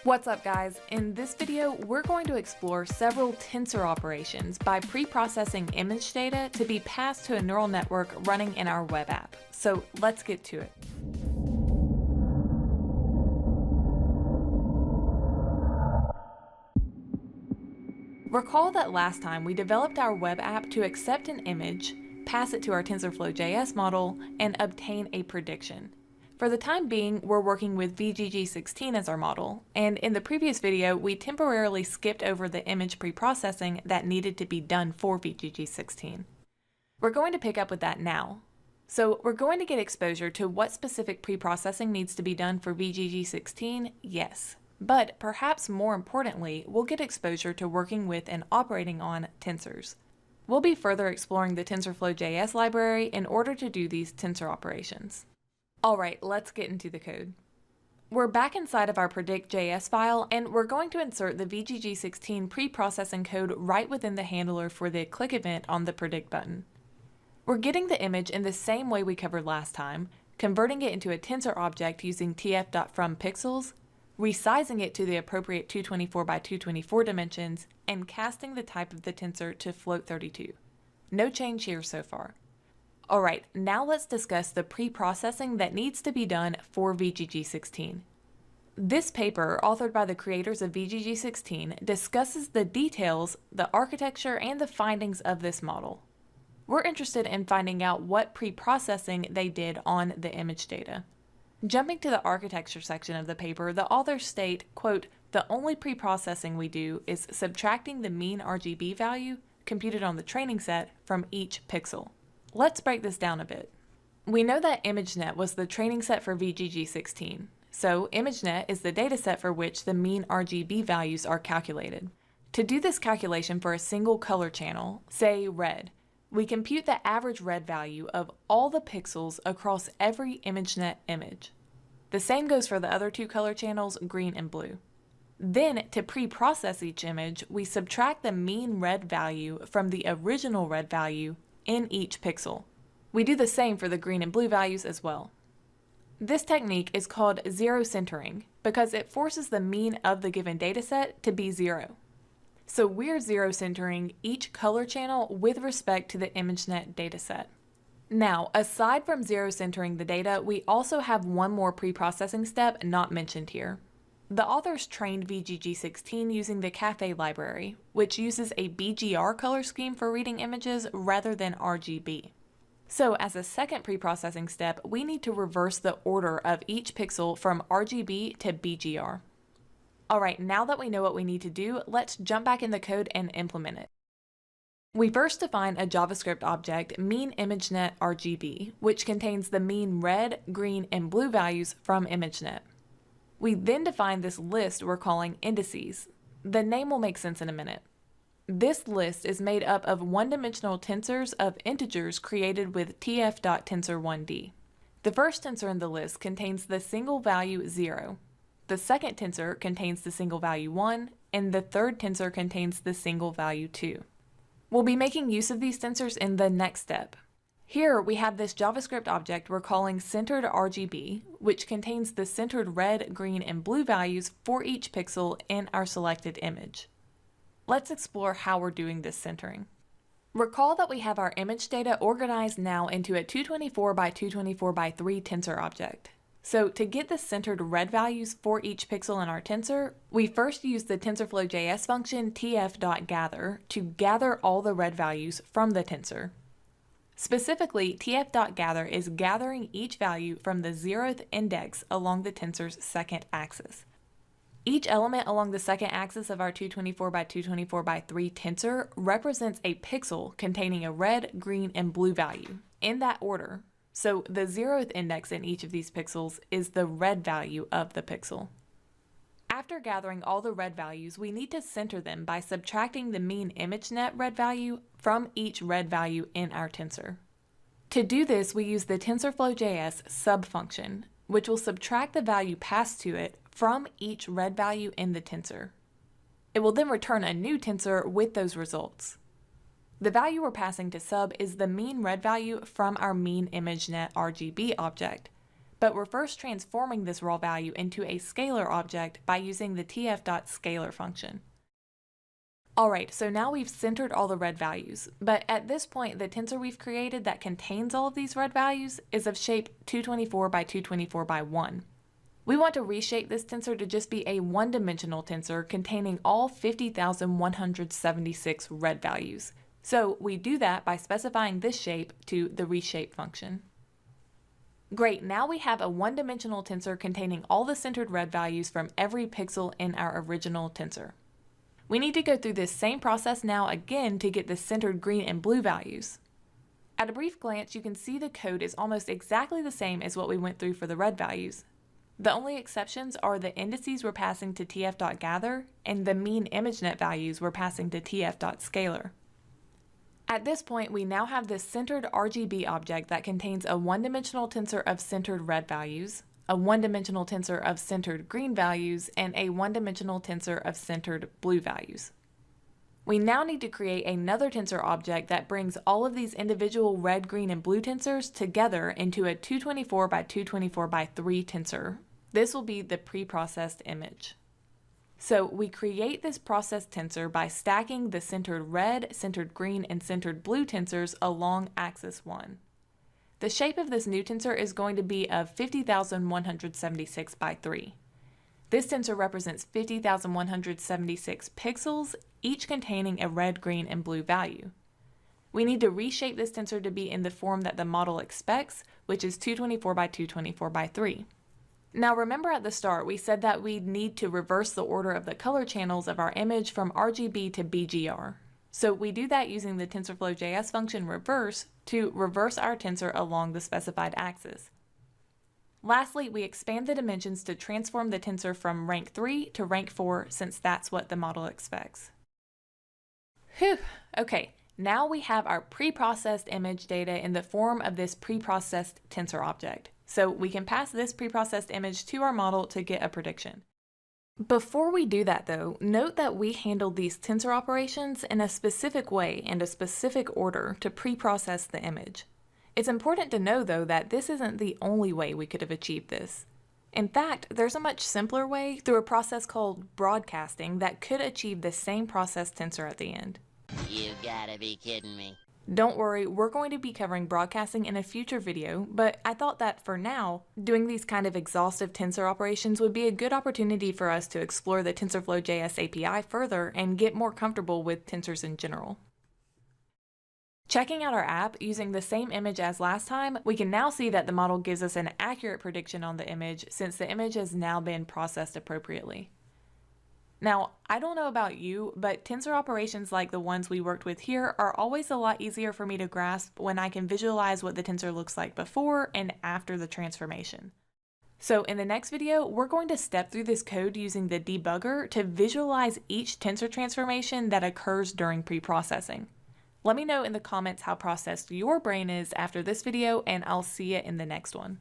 What's up guys? In this video, we're going to explore several tensor operations by pre-processing image data to be passed to a neural network running in our web app. So let's get to it. Recall that last time we developed our web app to accept an image, pass it to our TensorFlow.js model, and obtain a prediction. For the time being, we're working with VGG16 as our model, and in the previous video, we temporarily skipped over the image preprocessing that needed to be done for VGG16. We're going to pick up with that now. So we're going to get exposure to what specific preprocessing needs to be done for VGG16, yes. But perhaps more importantly, we'll get exposure to working with and operating on tensors. We'll be further exploring the TensorFlow.js library in order to do these tensor operations. Alright, let's get into the code. We're back inside of our predict.js file, and we're going to insert the VGG16 preprocessing code right within the handler for the click event on the predict button. We're getting the image in the same way we covered last time, converting it into a tensor object using tf.fromPixels, resizing it to the appropriate 224 by 224 dimensions, and casting the type of the tensor to float32. No change here so far. Alright, now let's discuss the pre-processing that needs to be done for VGG16. This paper, authored by the creators of VGG16, discusses the details, the architecture, and the findings of this model. We're interested in finding out what pre-processing they did on the image data. Jumping to the architecture section of the paper, the authors state, quote, "The only pre-processing we do is subtracting the mean RGB value computed on the training set from each pixel." Let's break this down a bit. We know that ImageNet was the training set for VGG16, so ImageNet is the dataset for which the mean RGB values are calculated. To do this calculation for a single color channel, say red, we compute the average red value of all the pixels across every ImageNet image. The same goes for the other two color channels, green and blue. Then, to pre-process each image, we subtract the mean red value from the original red value in each pixel. We do the same for the green and blue values as well. This technique is called zero centering because it forces the mean of the given dataset to be 0. So we're zero centering each color channel with respect to the ImageNet dataset. Now, aside from zero centering the data, we also have one more pre-processing step not mentioned here. The authors trained VGG16 using the Caffe library, which uses a BGR color scheme for reading images rather than RGB. So as a second pre-processing step, we need to reverse the order of each pixel from RGB to BGR. Alright, now that we know what we need to do, let's jump back in the code and implement it. We first define a JavaScript object meanImageNet RGB, which contains the mean red, green, and blue values from ImageNet. We then define this list we're calling indices. The name will make sense in a minute. This list is made up of one-dimensional tensors of integers created with tf.tensor1d. The first tensor in the list contains the single value 0. The second tensor contains the single value 1, and the third tensor contains the single value 2. We'll be making use of these tensors in the next step. Here we have this JavaScript object we're calling centered RGB, which contains the centered red, green, and blue values for each pixel in our selected image. Let's explore how we're doing this centering. Recall that we have our image data organized now into a 224 by 224 by 3 tensor object. So to get the centered red values for each pixel in our tensor, we first use the TensorFlow.js function tf.gather to gather all the red values from the tensor. Specifically, tf.gather is gathering each value from the 0th index along the tensor's second axis. Each element along the second axis of our 224 by 224 by 3 tensor represents a pixel containing a red, green, and blue value, in that order. So the 0th index in each of these pixels is the red value of the pixel. After gathering all the red values, we need to center them by subtracting the mean ImageNet red value from each red value in our tensor. To do this, we use the TensorFlow.js subfunction, which will subtract the value passed to it from each red value in the tensor. It will then return a new tensor with those results. The value we're passing to sub is the mean red value from our mean ImageNet RGB object, but we're first transforming this raw value into a scalar object by using the tf.scalar function. Alright, so now we've centered all the red values, but at this point the tensor we've created that contains all of these red values is of shape 224 by 224 by 1. We want to reshape this tensor to just be a one-dimensional tensor containing all 50,176 red values. So we do that by specifying this shape to the reshape function. Great, now we have a one-dimensional tensor containing all the centered red values from every pixel in our original tensor. We need to go through this same process now again to get the centered green and blue values. At a brief glance, you can see the code is almost exactly the same as what we went through for the red values. The only exceptions are the indices we're passing to tf.gather and the mean ImageNet values we're passing to tf.scalar. At this point, we now have this centered RGB object that contains a one-dimensional tensor of centered red values, a one-dimensional tensor of centered green values, and a one-dimensional tensor of centered blue values. We now need to create another tensor object that brings all of these individual red, green, and blue tensors together into a 224 by 224 by 3 tensor. This will be the preprocessed image. So we create this processed tensor by stacking the centered red, centered green, and centered blue tensors along axis 1. The shape of this new tensor is going to be of 50,176 by 3. This tensor represents 50,176 pixels, each containing a red, green, and blue value. We need to reshape this tensor to be in the form that the model expects, which is 224 by 224 by 3. Now remember at the start we said that we'd need to reverse the order of the color channels of our image from RGB to BGR. So we do that using the TensorFlow.js function reverse to reverse our tensor along the specified axis. Lastly, we expand the dimensions to transform the tensor from rank 3 to rank 4 since that's what the model expects. Whew, okay, now we have our preprocessed image data in the form of this preprocessed tensor object. So we can pass this preprocessed image to our model to get a prediction. Before we do that though, note that we handled these tensor operations in a specific way and a specific order to preprocess the image. It's important to know though that this isn't the only way we could have achieved this. In fact, there's a much simpler way through a process called broadcasting that could achieve the same processed tensor at the end. You gotta be kidding me. Don't worry, we're going to be covering broadcasting in a future video, but I thought that for now, doing these kind of exhaustive tensor operations would be a good opportunity for us to explore the TensorFlow.js API further and get more comfortable with tensors in general. Checking out our app using the same image as last time, we can now see that the model gives us an accurate prediction on the image since the image has now been processed appropriately. Now, I don't know about you, but tensor operations like the ones we worked with here are always a lot easier for me to grasp when I can visualize what the tensor looks like before and after the transformation. So in the next video, we're going to step through this code using the debugger to visualize each tensor transformation that occurs during preprocessing. Let me know in the comments how processed your brain is after this video, and I'll see you in the next one.